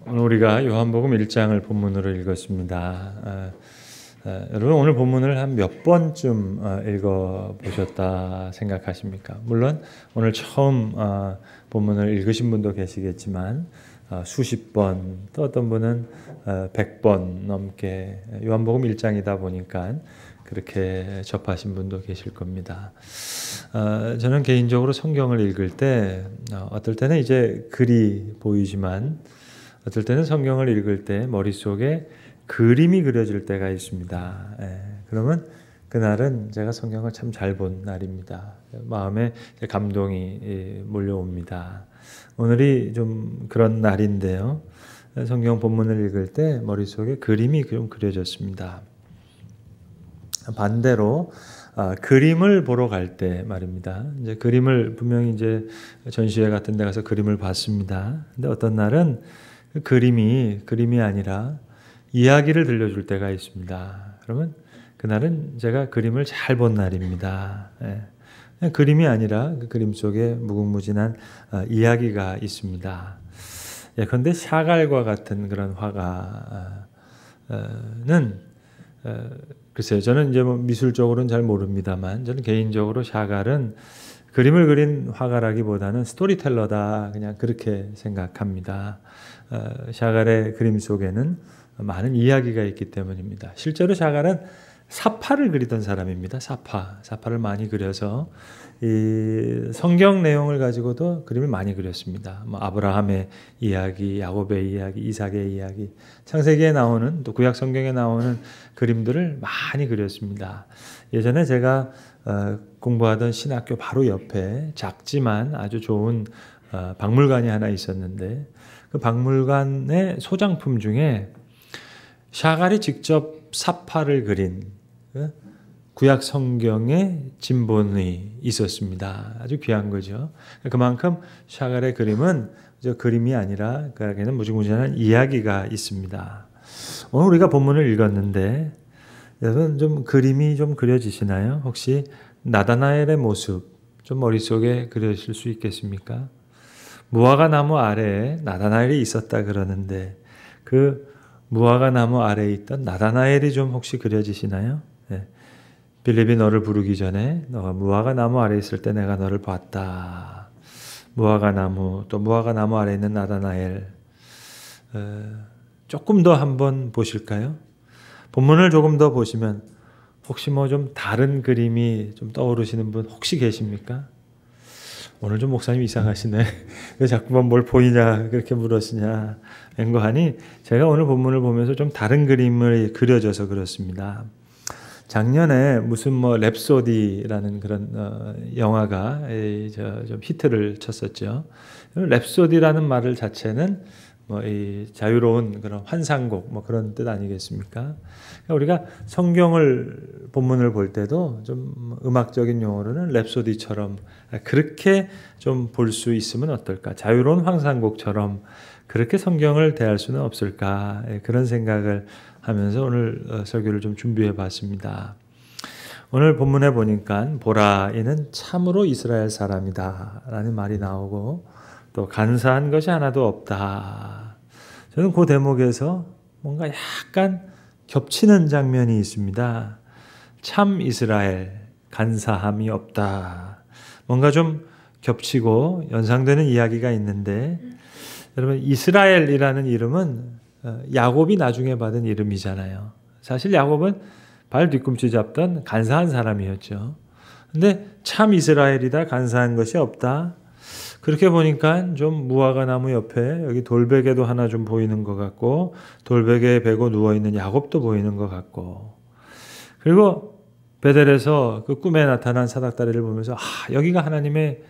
오늘 우리가 요한복음 1장을 본문으로 읽었습니다. 여러분 오늘 본문을 한 몇 번쯤 읽어보셨다 생각하십니까? 물론 오늘 처음 본문을 읽으신 분도 계시겠지만 수십 번, 또 어떤 분은 100번 넘게 요한복음 1장이다 보니까 그렇게 접하신 분도 계실 겁니다. 저는 개인적으로 성경을 읽을 때 어떨 때는 이제 글이 보이지만 어떨 때는 성경을 읽을 때 머릿속에 그림이 그려질 때가 있습니다. 그러면 그날은 제가 성경을 참 잘 본 날입니다. 마음에 감동이 몰려옵니다. 오늘이 좀 그런 날인데요. 성경 본문을 읽을 때 머릿속에 그림이 좀 그려졌습니다. 반대로 그림을 보러 갈 때 말입니다. 이제 그림을 분명히 이제 전시회 같은 데 가서 그림을 봤습니다. 근데 어떤 날은 그 그림이 아니라 이야기를 들려줄 때가 있습니다. 그러면 그날은 제가 그림을 잘 본 날입니다. 그냥 그림이 아니라 그 그림 속에 무궁무진한 이야기가 있습니다. 그런데 샤갈과 같은 그런 화가는 글쎄요, 저는 이제 뭐 미술적으로는 잘 모릅니다만 저는 개인적으로 샤갈은 그림을 그린 화가라기보다는 스토리텔러다, 그냥 그렇게 생각합니다. 샤갈의 그림 속에는 많은 이야기가 있기 때문입니다. 실제로 샤갈은 사파를 그리던 사람입니다. 사파를 많이 그려서 이 성경 내용을 가지고도 그림을 많이 그렸습니다. 뭐 아브라함의 이야기, 야곱의 이야기, 이삭의 이야기, 창세기에 나오는 또 구약 성경에 나오는 그림들을 많이 그렸습니다. 예전에 제가 공부하던 신학교 바로 옆에 작지만 아주 좋은 박물관이 하나 있었는데 그 박물관의 소장품 중에 샤갈이 직접 사파를 그린 구약 성경의 진본이 있었습니다. 아주 귀한 거죠. 그만큼 샤갈의 그림은 그림이 아니라 그에게는 무궁무진한 이야기가 있습니다. 오늘 우리가 본문을 읽었는데 여러분 좀 그림이 좀 그려지시나요? 혹시 나다나엘의 모습 좀 머릿속에 그려질 수 있겠습니까? 무화과 나무 아래에 나다나엘이 있었다 그러는데 그 무화과 나무 아래에 있던 나다나엘이 좀 혹시 그려지시나요? 빌립이 너를 부르기 전에 너가 무화과 나무 아래에 있을 때 내가 너를 봤다. 무화과 나무, 또 무화과 나무 아래에 있는 나다나엘. 조금 더 한번 보실까요? 본문을 조금 더 보시면 혹시 뭐 좀 다른 그림이 좀 떠오르시는 분 혹시 계십니까? 오늘 좀 목사님 이상하시네. 왜 자꾸만 뭘 보이냐 그렇게 물으시냐 하니 제가 오늘 본문을 보면서 좀 다른 그림을 그려져서 그렇습니다. 작년에 무슨 뭐 랩소디라는 그런 영화가 좀 히트를 쳤었죠. 랩소디라는 말을 자체는 뭐 이 자유로운 그런 환상곡 뭐 그런 뜻 아니겠습니까? 그러니까 우리가 성경을 본문을 볼 때도 좀 음악적인 용어로는 랩소디처럼 그렇게 좀 볼 수 있으면 어떨까? 자유로운 환상곡처럼 그렇게 성경을 대할 수는 없을까? 그런 생각을 하면서 오늘 설교를 좀 준비해 봤습니다. 오늘 본문에 보니까 보라 이는 참으로 이스라엘 사람이다 라는 말이 나오고 또 간사한 것이 하나도 없다. 저는 그 대목에서 뭔가 약간 겹치는 장면이 있습니다. 참 이스라엘, 간사함이 없다. 뭔가 좀 겹치고 연상되는 이야기가 있는데 여러분 이스라엘이라는 이름은 야곱이 나중에 받은 이름이잖아요. 사실 야곱은 발 뒤꿈치 잡던 간사한 사람이었죠. 근데 참 이스라엘이다, 간사한 것이 없다. 그렇게 보니까 좀 무화과 나무 옆에 여기 돌베개도 하나 좀 보이는 것 같고 돌베개에 베고 누워있는 야곱도 보이는 것 같고 그리고 베델에서 그 꿈에 나타난 사닥다리를 보면서 여기가 하나님의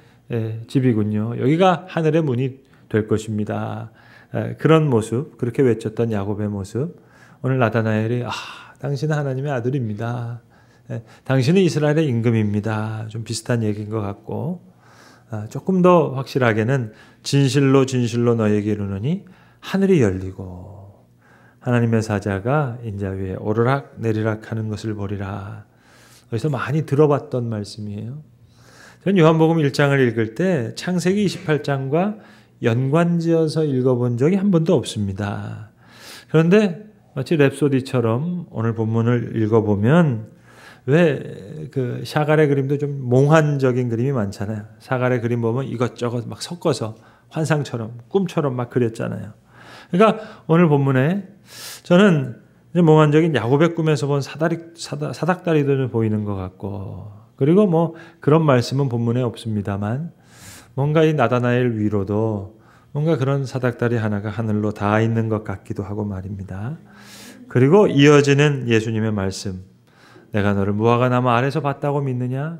집이군요. 여기가 하늘의 문이 될 것입니다. 그런 모습, 그렇게 외쳤던 야곱의 모습. 오늘 나다나엘이 당신은 하나님의 아들입니다. 당신은 이스라엘의 임금입니다. 좀 비슷한 얘기인 것 같고 조금 더 확실하게는 진실로 진실로 너에게 이르노니 하늘이 열리고 하나님의 사자가 인자 위에 오르락 내리락 하는 것을 보리라. 여기서 많이 들어봤던 말씀이에요. 저는 요한복음 1장을 읽을 때 창세기 28장과 연관지어서 읽어본 적이 한 번도 없습니다. 그런데 마치 랩소디처럼 오늘 본문을 읽어보면 왜 그 샤갈의 그림도 좀 몽환적인 그림이 많잖아요. 샤갈의 그림 보면 이것저것 막 섞어서 환상처럼 꿈처럼 막 그렸잖아요. 그러니까 오늘 본문에 저는 몽환적인 야곱의 꿈에서 본 사닥다리도 좀 보이는 것 같고, 그리고 뭐 그런 말씀은 본문에 없습니다만 뭔가 이 나다나엘 위로도 뭔가 그런 사닥다리 하나가 하늘로 닿아 있는 것 같기도 하고 말입니다. 그리고 이어지는 예수님의 말씀, 내가 너를 무화과 나무 아래서 봤다고 믿느냐?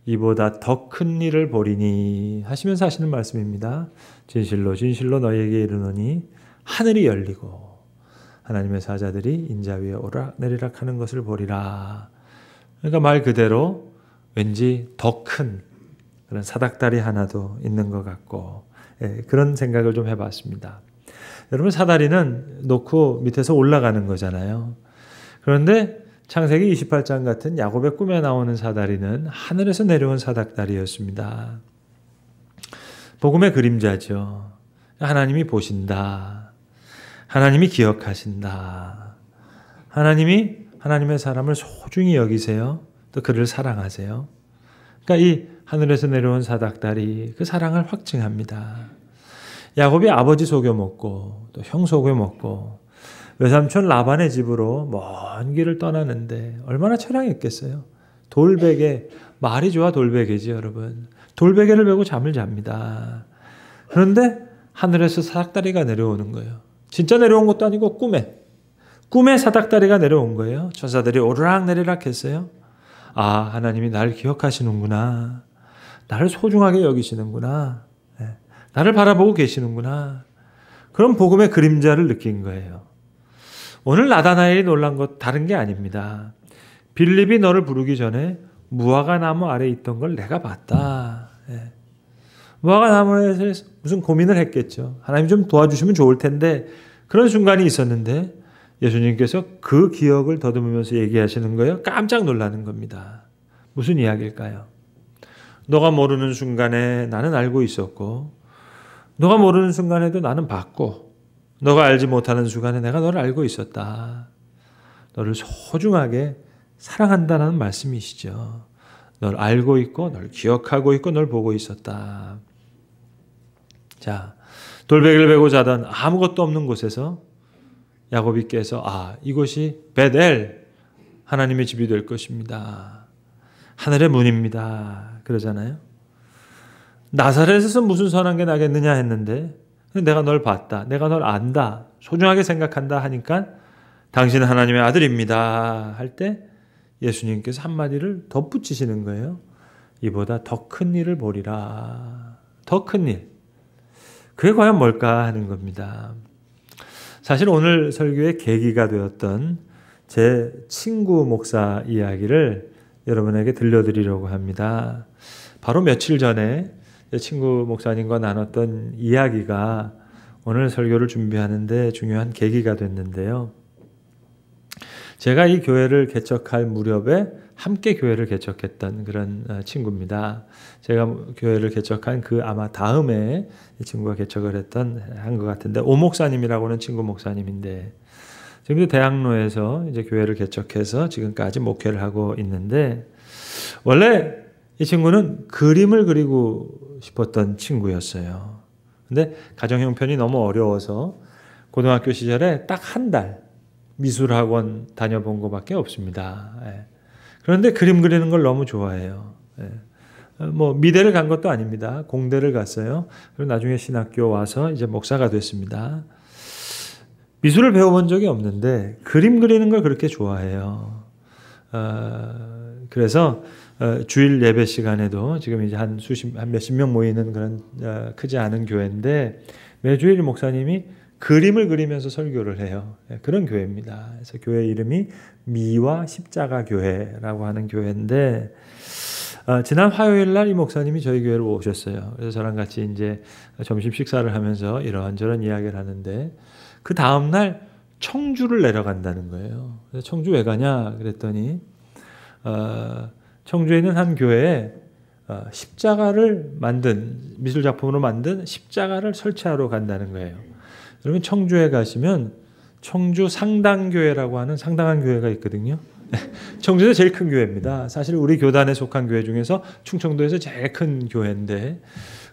이보다 더 큰 일을 보리니 하시면서 하시는 말씀입니다. 진실로 진실로 너희에게 이르노니 하늘이 열리고 하나님의 사자들이 인자 위에 오락내리락 하는 것을 보리라. 그러니까 말 그대로 왠지 더 큰 그런 사닥다리 하나도 있는 것 같고, 그런 생각을 좀 해봤습니다. 여러분, 사다리는 놓고 밑에서 올라가는 거잖아요. 그런데 창세기 28장 같은 야곱의 꿈에 나오는 사다리는 하늘에서 내려온 사닥다리였습니다. 복음의 그림자죠. 하나님이 보신다. 하나님이 기억하신다. 하나님이 하나님의 사람을 소중히 여기세요. 또 그를 사랑하세요. 그러니까 이 하늘에서 내려온 사닥다리, 그 사랑을 확증합니다. 야곱이 아버지 속여 먹고 또 형 속여 먹고 외삼촌 라반의 집으로 먼 길을 떠나는데 얼마나 처량했겠어요. 돌베개, 말이 좋아 돌베개지 여러분. 돌베개를 메고 잠을 잡니다. 그런데 하늘에서 사닥다리가 내려오는 거예요. 진짜 내려온 것도 아니고 꿈에 사닥다리가 내려온 거예요. 천사들이 오르락내리락 했어요. 아, 하나님이 나를 기억하시는구나. 나를 소중하게 여기시는구나. 나를 바라보고 계시는구나. 그런 복음의 그림자를 느낀 거예요. 오늘 나다나엘이 놀란 것 다른 게 아닙니다. 빌립이 너를 부르기 전에 무화과 나무 아래에 있던 걸 내가 봤다. 무화과 나무에서 무슨 고민을 했겠죠. 하나님 좀 도와주시면 좋을 텐데, 그런 순간이 있었는데 예수님께서 그 기억을 더듬으면서 얘기하시는 거예요. 깜짝 놀라는 겁니다. 무슨 이야기일까요? 너가 모르는 순간에 나는 알고 있었고, 너가 모르는 순간에도 나는 봤고, 너가 알지 못하는 순간에 내가 너를 알고 있었다. 너를 소중하게 사랑한다는 말씀이시죠. 널 알고 있고 널 기억하고 있고 널 보고 있었다. 자, 돌베개를 베고 자던 아무것도 없는 곳에서 야곱이 깨서 이곳이 베델, 하나님의 집이 될 것입니다. 하늘의 문입니다. 그러잖아요. 나사렛에서 무슨 선한 게 나겠느냐 했는데 내가 널 봤다. 내가 널 안다. 소중하게 생각한다 하니까 당신은 하나님의 아들입니다. 할 때 예수님께서 한마디를 덧붙이시는 거예요. 이보다 더 큰 일을 보리라. 더 큰 일. 그게 과연 뭘까 하는 겁니다. 사실 오늘 설교의 계기가 되었던 제 친구 목사 이야기를 여러분에게 들려드리려고 합니다. 바로 며칠 전에 제 친구 목사님과 나눴던 이야기가 오늘 설교를 준비하는데 중요한 계기가 됐는데요. 제가 이 교회를 개척할 무렵에 함께 교회를 개척했던 그런 친구입니다. 제가 교회를 개척한 그 아마 다음에 이 친구가 개척을 한 것 같은데, 오 목사님이라고는 친구 목사님인데, 지금도 대학로에서 이제 교회를 개척해서 지금까지 목회를 하고 있는데, 원래 이 친구는 그림을 그리고 싶었던 친구였어요. 근데 가정 형편이 너무 어려워서 고등학교 시절에 딱 한 달 미술학원 다녀본 것밖에 없습니다. 그런데 그림 그리는 걸 너무 좋아해요. 뭐 미대를 간 것도 아닙니다. 공대를 갔어요. 그리고 나중에 신학교 와서 이제 목사가 됐습니다. 미술을 배워본 적이 없는데 그림 그리는 걸 그렇게 좋아해요. 그래서 주일 예배 시간에도 지금 이제 한 몇십 명 모이는 그런 크지 않은 교회인데 매주일 목사님이 그림을 그리면서 설교를 해요. 그런 교회입니다. 그래서 교회 이름이 미와 십자가 교회라고 하는 교회인데, 지난 화요일 날 이 목사님이 저희 교회로 오셨어요. 그래서 저랑 같이 이제 점심 식사를 하면서 이런저런 이야기를 하는데, 그 다음 날 청주를 내려간다는 거예요. 그래서 청주 왜 가냐 그랬더니 청주에 있는 한 교회에 십자가를 만든, 미술 작품으로 만든 십자가를 설치하러 간다는 거예요. 여러분 청주에 가시면 청주 상당교회라고 하는 상당한 교회가 있거든요. 청주에서 제일 큰 교회입니다. 사실 우리 교단에 속한 교회 중에서 충청도에서 제일 큰 교회인데,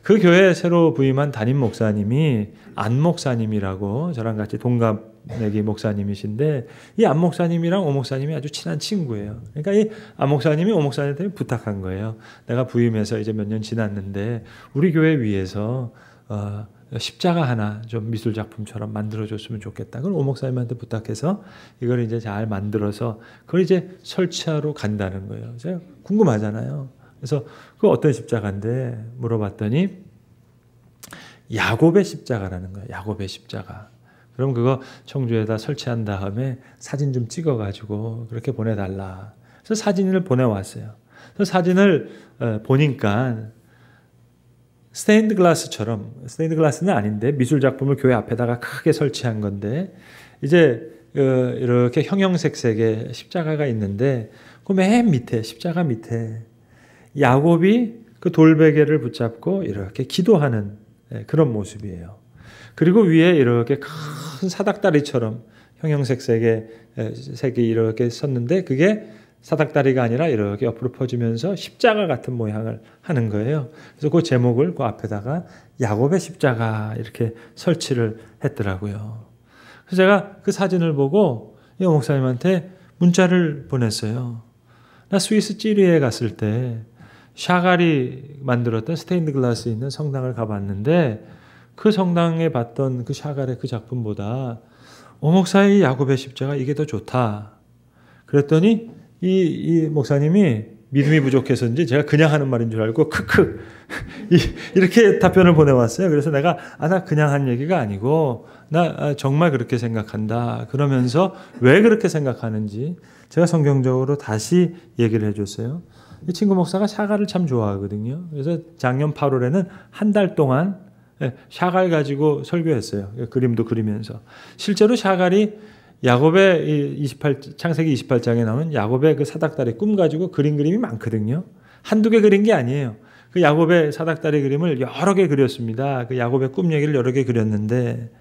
그 교회에 새로 부임한 담임 목사님이 안 목사님이라고 저랑 같이 동갑내기 목사님이신데, 이 안 목사님이랑 오 목사님이 아주 친한 친구예요. 그러니까 이 안 목사님이 오 목사님한테 부탁한 거예요. 내가 부임해서 이제 몇 년 지났는데 우리 교회 위에서 십자가 하나 좀 미술 작품처럼 만들어줬으면 좋겠다. 그걸 오 목사님한테 부탁해서 이걸 이제 잘 만들어서 그걸 이제 설치하러 간다는 거예요. 제가 궁금하잖아요. 그래서 그 어떤 십자가인데 물어봤더니 야곱의 십자가라는 거예요. 야곱의 십자가. 그럼 그거 청주에다 설치한 다음에 사진 좀 찍어가지고 그렇게 보내달라. 그래서 사진을 보내왔어요. 그래서 사진을 보니까 스테인드 글라스처럼, 스테인드 글라스는 아닌데 미술 작품을 교회 앞에다가 크게 설치한 건데, 이제 이렇게 형형색색의 십자가가 있는데 그 맨 밑에, 십자가 밑에 야곱이 그 돌베개를 붙잡고 이렇게 기도하는 그런 모습이에요. 그리고 위에 이렇게 큰 사닥다리처럼 형형색색의 색이 이렇게 섰는데, 그게 사닥다리가 아니라 이렇게 옆으로 퍼지면서 십자가 같은 모양을 하는 거예요. 그래서 그 제목을 그 앞에다가 야곱의 십자가 이렇게 설치를 했더라고요. 그래서 제가 그 사진을 보고 이 목사님한테 문자를 보냈어요. 나 스위스 찌리에 갔을 때 샤갈이 만들었던 스테인드 글라스 있는 성당을 가봤는데, 그 성당에 봤던 그 샤갈의 그 작품보다 오 목사의 야곱의 십자가 이게 더 좋다. 그랬더니 이 목사님이 믿음이 부족해서인지 제가 그냥 하는 말인 줄 알고 크크 이렇게 답변을 보내왔어요. 그래서 내가 나 그냥 한 얘기가 아니고 나 정말 그렇게 생각한다. 그러면서 왜 그렇게 생각하는지 제가 성경적으로 다시 얘기를 해줬어요. 이 친구 목사가 샤갈을 참 좋아하거든요. 그래서 작년 8월에는 한 달 동안 샤갈 가지고 설교했어요. 그림도 그리면서. 실제로 샤갈이 야곱의 창세기 28장에 나오는 야곱의 그 사닥다리 꿈 가지고 그린 그림이 많거든요. 한두 개 그린 게 아니에요. 그 야곱의 사닥다리 그림을 여러 개 그렸습니다. 그 야곱의 꿈 얘기를 여러 개 그렸는데,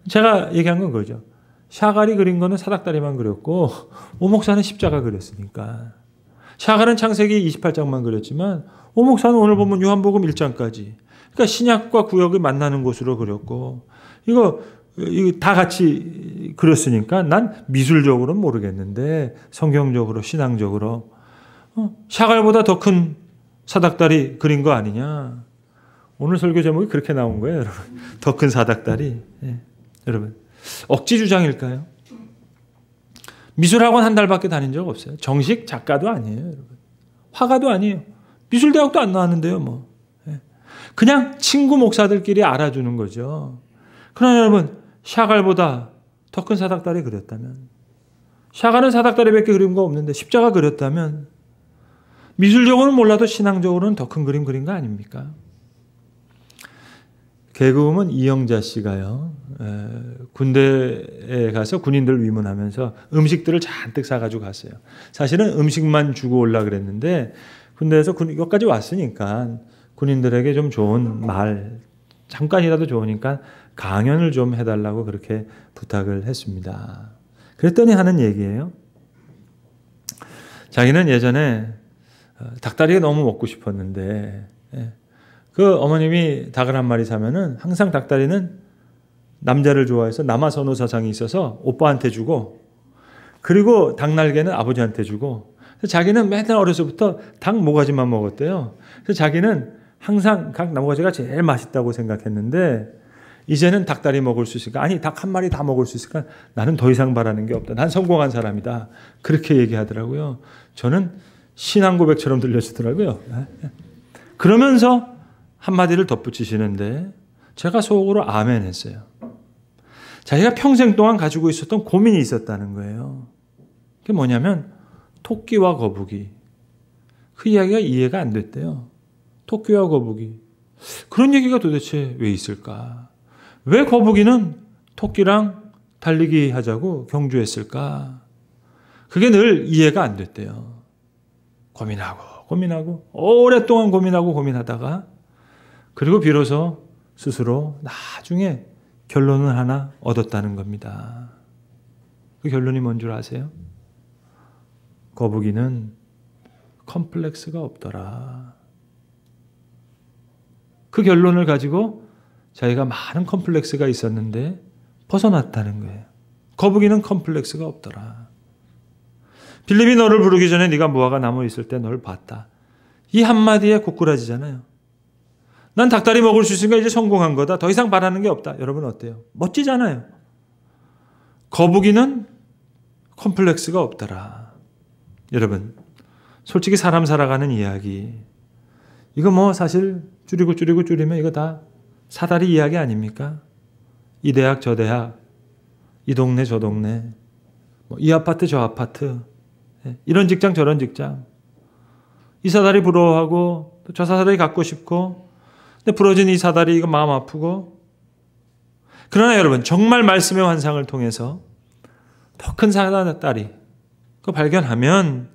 제가 얘기한 건 그거죠. 샤갈이 그린 거는 사닥다리만 그렸고 오 목사는 십자가 그렸으니까. 샤갈은 창세기 28장만 그렸지만 오 목사는 오늘 보면 요한복음 1장까지, 그러니까 신약과 구약을 만나는 곳으로 그렸고, 이거 다 같이 그렸으니까 난 미술적으로는 모르겠는데 성경적으로, 신앙적으로 샤갈보다 더 큰 사닥다리 그린 거 아니냐. 오늘 설교 제목이 그렇게 나온 거예요, 여러분. 더 큰 사닥다리. 여러분, 억지 주장일까요? 미술학원 한 달밖에 다닌 적 없어요. 정식 작가도 아니에요, 여러분. 화가도 아니에요. 미술대학도 안 나왔는데요, 뭐. 그냥 친구 목사들끼리 알아주는 거죠. 그러나 여러분, 샤갈보다 더 큰 사닥다리 그렸다면, 샤갈은 사닥다리밖에 그린 거 없는데 십자가 그렸다면, 미술적으로는 몰라도 신앙적으로는 더 큰 그림 그린 거 아닙니까? 개그우먼 이영자 씨가요, 군대에 가서 군인들 위문하면서 음식들을 잔뜩 사가지고 갔어요. 사실은 음식만 주고 올라 그랬는데 군대에서 여기까지 왔으니까 군인들에게 좀 좋은 말, 잠깐이라도 좋으니까 강연을 좀 해달라고 그렇게 부탁을 했습니다. 그랬더니 하는 얘기예요. 자기는 예전에 닭다리가 너무 먹고 싶었는데, 그 어머님이 닭을 한 마리 사면은 항상 닭다리는 남자를 좋아해서 남아선호 사상이 있어서 오빠한테 주고, 그리고 닭날개는 아버지한테 주고, 그래서 자기는 맨날 어려서부터 닭 모가지만 먹었대요. 그래서 자기는 항상 닭 모가지가 제일 맛있다고 생각했는데, 이제는 닭다리 먹을 수 있을까? 아니, 닭 한 마리 다 먹을 수 있을까? 나는 더 이상 바라는 게 없다. 난 성공한 사람이다. 그렇게 얘기하더라고요. 저는 신앙 고백처럼 들려지더라고요. 그러면서 한마디를 덧붙이시는데 제가 속으로 아멘 했어요. 자기가 평생 동안 가지고 있었던 고민이 있었다는 거예요. 그게 뭐냐면 토끼와 거북이. 그 이야기가 이해가 안 됐대요. 토끼와 거북이. 그런 얘기가 도대체 왜 있을까? 왜 거북이는 토끼랑 달리기 하자고 경주했을까? 그게 늘 이해가 안 됐대요. 고민하고 고민하고 오랫동안 고민하다가 그리고 비로소 스스로 나중에 결론을 하나 얻었다는 겁니다. 그 결론이 뭔 줄 아세요? 거북이는 컴플렉스가 없더라. 그 결론을 가지고 자기가 많은 컴플렉스가 있었는데 벗어났다는 거예요. 거북이는 컴플렉스가 없더라. 빌립이 너를 부르기 전에 네가 무화과 나무 있을 때 널 봤다. 이 한마디에 고꾸라지잖아요. 난 닭다리 먹을 수 있으니까 이제 성공한 거다. 더 이상 바라는 게 없다. 여러분 어때요? 멋지잖아요. 거북이는 컴플렉스가 없더라. 여러분 솔직히 사람 살아가는 이야기 이거 뭐 사실 줄이면 이거 다 사다리 이야기 아닙니까? 이 대학 저 대학 이 동네 저 동네 이 아파트 저 아파트 이런 직장 저런 직장 이 사다리 부러워하고 또 저 사다리 갖고 싶고 근데 부러진 이 사다리 이거 마음 아프고 그러나 여러분 정말 말씀의 환상을 통해서 더 큰 사다리 그거 발견하면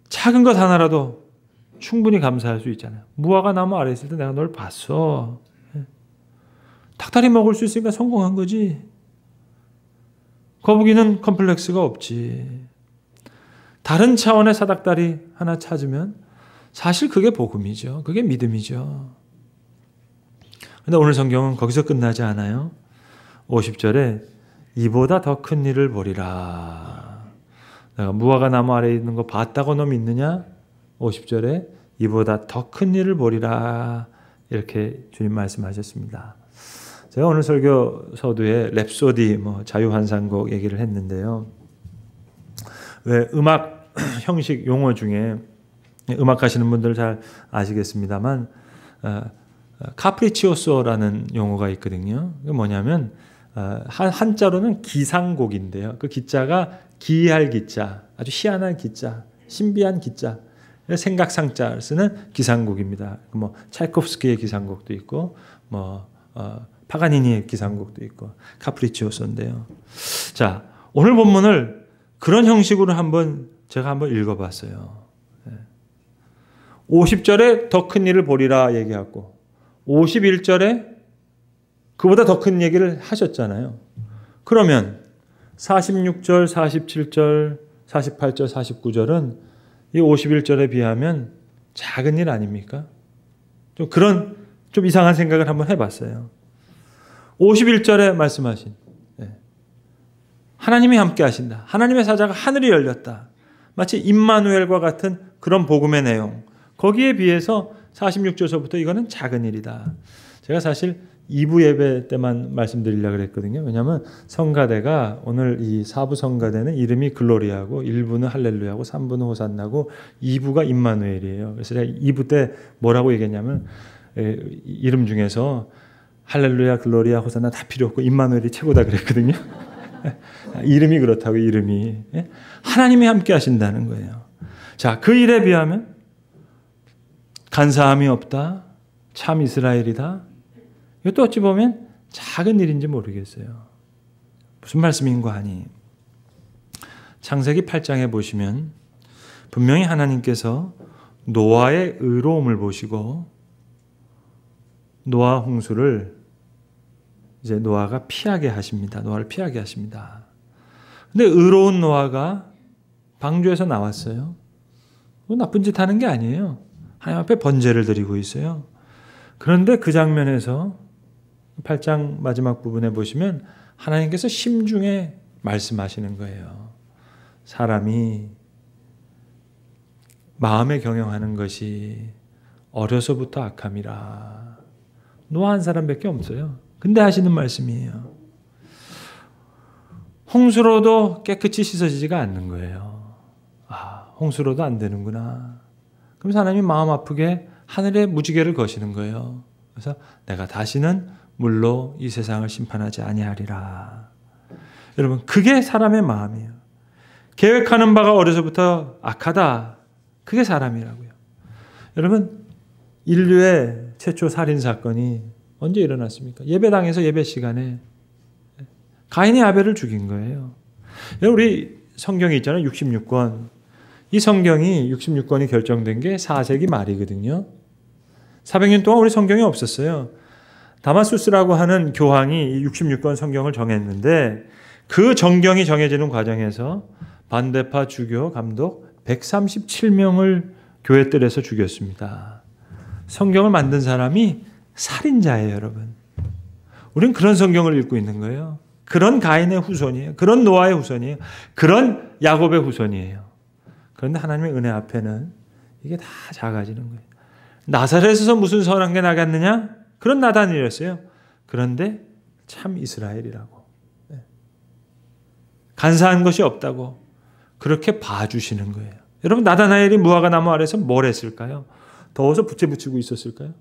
작은 것 하나라도 충분히 감사할 수 있잖아요. 무화과 나무 아래 있을 때 내가 널 봤어. 닭다리 먹을 수 있으니까 성공한 거지. 거북이는 컴플렉스가 없지. 다른 차원의 사닥다리 하나 찾으면 사실 그게 복음이죠. 그게 믿음이죠. 근데 오늘 성경은 거기서 끝나지 않아요. 50절에 이보다 더 큰 일을 보리라. 내가 무화과 나무 아래에 있는 거 봤다고 너 믿느냐? 50절에 이보다 더 큰 일을 보리라. 이렇게 주님 말씀하셨습니다. 제가 오늘 설교 서두에 랩소디, 자유환상곡 얘기를 했는데요. 왜 음악 형식 용어 중에 음악 하시는 분들 잘 아시겠습니다만 카프리치오소라는 용어가 있거든요. 그게 뭐냐면 한자로는 기상곡인데요. 그 기자가 기이할 기자, 아주 희한한 기자, 신비한 기자, 생각상자를 쓰는 기상곡입니다. 차이코프스키의 기상곡도 있고, 파가니니의 기상곡도 있고, 카프리치오소인데요. 자, 오늘 본문을 그런 형식으로 제가 한번 읽어봤어요. 50절에 더 큰 일을 보리라 얘기하고, 51절에 그보다 더 큰 얘기를 하셨잖아요. 그러면 46절, 47절, 48절, 49절은 이 51절에 비하면 작은 일 아닙니까? 좀 이상한 생각을 한번 해봤어요. 51절에 말씀하신 하나님이 함께 하신다. 하나님의 사자가 하늘이 열렸다. 마치 임마누엘과 같은 그런 복음의 내용. 거기에 비해서 46절서부터 이거는 작은 일이다. 제가 사실 2부 예배 때만 말씀드리려고 그랬거든요. 왜냐하면 성가대가 오늘 이 4부 성가대는 이름이 글로리아고 1부는 할렐루야고 3부는 호산나고 2부가 임마누엘이에요. 그래서 제가 2부 때 뭐라고 얘기했냐면 이름 중에서 할렐루야, 글로리아, 호산나 다 필요 없고 임마누엘이 최고다 그랬거든요. 이름이 그렇다고 이름이. 하나님이 함께 하신다는 거예요. 자, 그 일에 비하면 간사함이 없다. 참 이스라엘이다. 이것도 어찌 보면 작은 일인지 모르겠어요. 무슨 말씀인가 하니 창세기 8장에 보시면 분명히 하나님께서 노아의 의로움을 보시고 노아 홍수를 이제 노아가 피하게 하십니다. 노아를 피하게 하십니다. 근데 의로운 노아가 방주에서 나왔어요. 나쁜 짓 하는 게 아니에요. 하나님 앞에 번제를 드리고 있어요. 그런데 그 장면에서 8장 마지막 부분에 보시면 하나님께서 심중에 말씀하시는 거예요. 사람이 마음에 경영하는 것이 어려서부터 악함이라. 노아 한 사람밖에 없어요. 근데 하시는 말씀이에요. 홍수로도 깨끗이 씻어지지가 않는 거예요. 홍수로도 안 되는구나. 그래서 하나님이 마음 아프게 하늘에 무지개를 거시는 거예요. 그래서 내가 다시는 물로 이 세상을 심판하지 아니하리라. 여러분, 그게 사람의 마음이에요. 계획하는 바가 어려서부터 악하다. 그게 사람이라고요. 여러분, 인류의 최초 살인 사건이 언제 일어났습니까? 예배당에서 예배 시간에 가인이 아벨을 죽인 거예요. 우리 성경에 있잖아요. 66권. 이 성경이 66권이 결정된 게 4세기 말이거든요. 400년 동안 우리 성경이 없었어요. 다마수스라고 하는 교황이 66권 성경을 정했는데 그 정경이 정해지는 과정에서 반대파 주교 감독 137명을 교회 뜰에서 죽였습니다. 성경을 만든 사람이 살인자예요, 여러분. 우리는 그런 성경을 읽고 있는 거예요. 그런 가인의 후손이에요. 그런 노아의 후손이에요. 그런 야곱의 후손이에요. 그런데 하나님의 은혜 앞에는 이게 다 작아지는 거예요. 나사렛에서 무슨 선한 게 나겠느냐? 그런 나단이었어요. 그런데 참 이스라엘이라고. 간사한 것이 없다고 그렇게 봐주시는 거예요. 여러분, 나다나엘이 무화과 나무 아래서 뭘 했을까요? 더워서 부채 붙이고 있었을까요?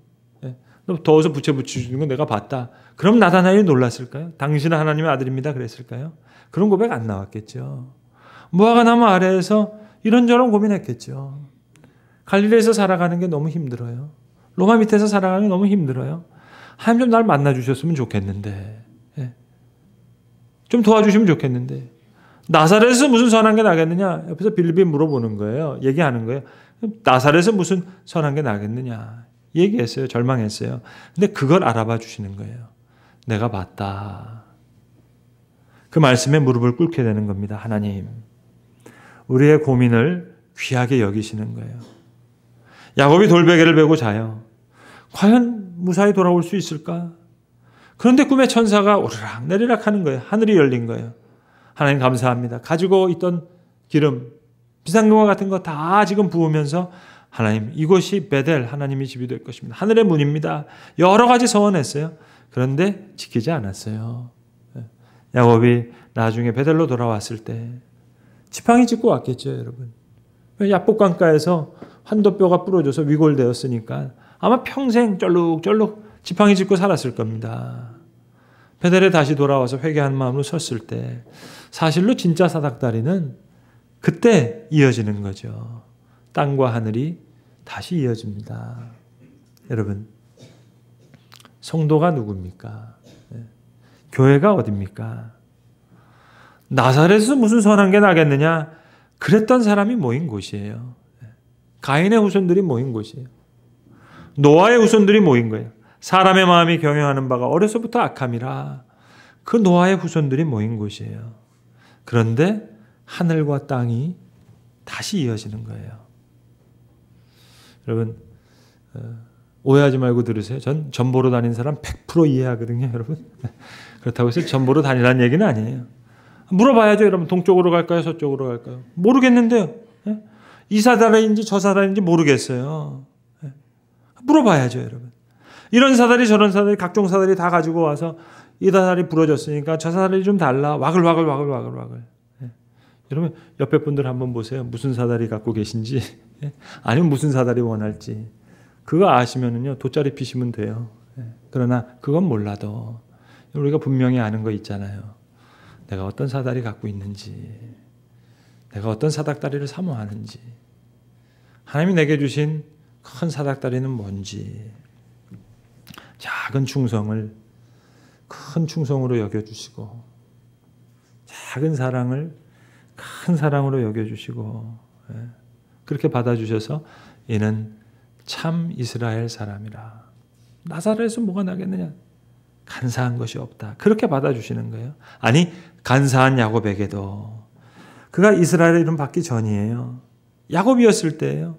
더워서 부채 붙이는 거 내가 봤다. 그럼 나다나엘이 놀랐을까요? 당신은 하나님의 아들입니다 그랬을까요? 그런 고백 안 나왔겠죠. 무화과 나무 아래에서 이런저런 고민했겠죠. 갈릴리에서 살아가는 게 너무 힘들어요. 로마 밑에서 살아가는 게 너무 힘들어요. 하나님 좀 날 만나주셨으면 좋겠는데, 좀 도와주시면 좋겠는데, 나사렛에서 무슨 선한 게 나겠느냐? 옆에서 빌립이 물어보는 거예요. 얘기하는 거예요. 나사렛에서 무슨 선한 게 나겠느냐? 얘기했어요. 절망했어요. 근데 그걸 알아봐 주시는 거예요. 내가 봤다. 그 말씀에 무릎을 꿇게 되는 겁니다. 하나님, 우리의 고민을 귀하게 여기시는 거예요. 야곱이 돌베개를 베고 자요. 과연 무사히 돌아올 수 있을까? 그런데 꿈의 천사가 오르락 내리락 하는 거예요. 하늘이 열린 거예요. 하나님 감사합니다. 가지고 있던 기름, 비상금과 같은 거 다 지금 부으면서 하나님, 이곳이 베델 하나님의 집이 될 것입니다. 하늘의 문입니다. 여러 가지 서원했어요. 그런데 지키지 않았어요. 야곱이 나중에 베델로 돌아왔을 때 지팡이 짚고 왔겠죠, 여러분. 야복강가에서 환도뼈가 부러져서 위골되었으니까 아마 평생 쩔룩쩔룩 지팡이 짚고 살았을 겁니다. 베델에 다시 돌아와서 회개한 마음으로 섰을 때 사실로 진짜 사닥다리는 그때 이어지는 거죠. 땅과 하늘이 다시 이어집니다. 여러분, 성도가 누굽니까? 교회가 어딥니까? 나사렛에서 무슨 선한 게 나겠느냐? 그랬던 사람이 모인 곳이에요. 가인의 후손들이 모인 곳이에요. 노아의 후손들이 모인 거예요. 사람의 마음이 경영하는 바가 어려서부터 악함이라 그 노아의 후손들이 모인 곳이에요. 그런데 하늘과 땅이 다시 이어지는 거예요. 여러분, 오해하지 말고 들으세요. 전 전보로 다닌 사람 100% 이해하거든요, 여러분. 그렇다고 해서 전보로 다니라는 얘기는 아니에요. 물어봐야죠, 여러분. 동쪽으로 갈까요? 서쪽으로 갈까요? 모르겠는데요. 이 사다리인지 저 사다리인지 모르겠어요. 물어봐야죠, 여러분. 이런 사다리 저런 사다리 각종 사다리 다 가지고 와서 이 사다리 부러졌으니까 저 사다리 좀 달라. 와글. 여러분, 옆에 분들 한번 보세요. 무슨 사다리 갖고 계신지, 아니면 무슨 사다리 원할지. 그거 아시면은요, 돗자리 피시면 돼요. 그러나 그건 몰라도 우리가 분명히 아는 거 있잖아요. 내가 어떤 사다리 갖고 있는지, 내가 어떤 사닥다리를 사모하는지, 하나님이 내게 주신 큰 사닥다리는 뭔지, 작은 충성을 큰 충성으로 여겨주시고, 작은 사랑을 큰 사랑으로 여겨주시고, 그렇게 받아주셔서 이는 참 이스라엘 사람이라. 나사렛에서 뭐가 나겠느냐? 간사한 것이 없다. 그렇게 받아주시는 거예요. 아니, 간사한 야곱에게도. 그가 이스라엘의 이름 받기 전이에요. 야곱이었을 때예요.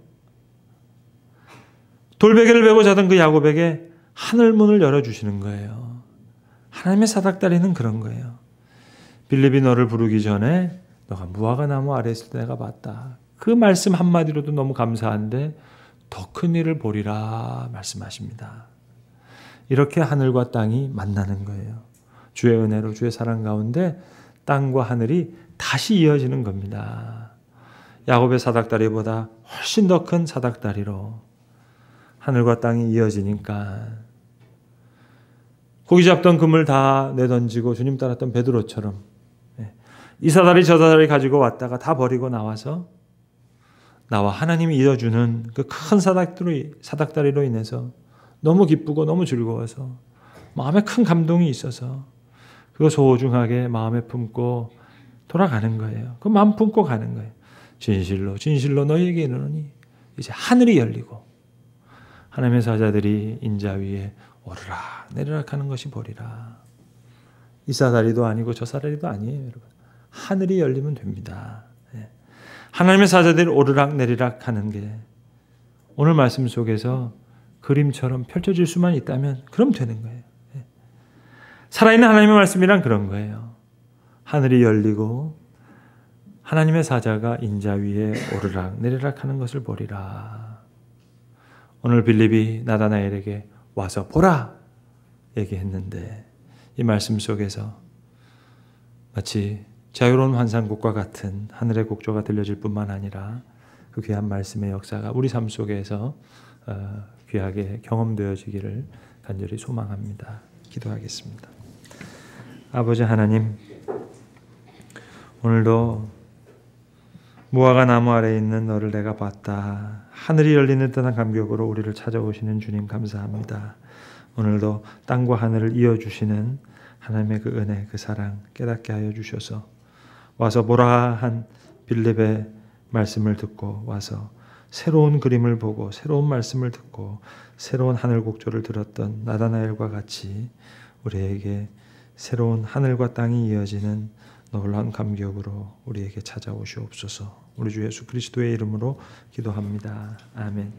돌베개를 베고 자던 그 야곱에게 하늘 문을 열어주시는 거예요. 하나님의 사닥다리는 그런 거예요. 빌립이 너를 부르기 전에 너가 무화과 나무 아래 있을 때 내가 봤다. 그 말씀 한마디로도 너무 감사한데 더 큰 일을 보리라 말씀하십니다. 이렇게 하늘과 땅이 만나는 거예요. 주의 은혜로 주의 사랑 가운데 땅과 하늘이 다시 이어지는 겁니다. 야곱의 사닥다리보다 훨씬 더 큰 사닥다리로 하늘과 땅이 이어지니까 고기 잡던 그물 다 내던지고 주님 따랐던 베드로처럼 이 사다리 저 사다리 가지고 왔다가 다 버리고 나와서 나와 하나님이 이어주는 그 큰 사닥다리로 인해서 너무 기쁘고 너무 즐거워서 마음에 큰 감동이 있어서 그거 소중하게 마음에 품고 돌아가는 거예요. 그 마음 품고 가는 거예요. 진실로 진실로 너희에게 이르노니 이제 하늘이 열리고 하나님의 사자들이 인자 위에 오르락 내리락 하는 것이 보리라. 이 사다리도 아니고 저 사다리도 아니에요, 여러분. 하늘이 열리면 됩니다. 하나님의 사자들이 오르락 내리락 하는 게 오늘 말씀 속에서 그림처럼 펼쳐질 수만 있다면 그럼 되는 거예요. 살아있는 하나님의 말씀이란 그런 거예요. 하늘이 열리고 하나님의 사자가 인자 위에 오르락 내리락 하는 것을 보리라. 오늘 빌립이 나다나엘에게 와서 보라 얘기했는데 이 말씀 속에서 마치 자유로운 환상곡과 같은 하늘의 곡조가 들려질 뿐만 아니라 그 귀한 말씀의 역사가 우리 삶 속에서 귀하게 경험되어지기를 간절히 소망합니다. 기도하겠습니다. 아버지 하나님, 오늘도 무화과 나무 아래에 있는 너를 내가 봤다. 하늘이 열리는 듯한 감격으로 우리를 찾아오시는 주님 감사합니다. 오늘도 땅과 하늘을 이어주시는 하나님의 그 은혜, 그 사랑 깨닫게 하여 주셔서 와서 보라 한 빌립의 말씀을 듣고 와서 새로운 그림을 보고 새로운 말씀을 듣고 새로운 하늘 곡조를 들었던 나다나엘과 같이 우리에게 새로운 하늘과 땅이 이어지는 놀라운 감격으로 우리에게 찾아오시옵소서. 우리 주 예수 그리스도의 이름으로 기도합니다. 아멘.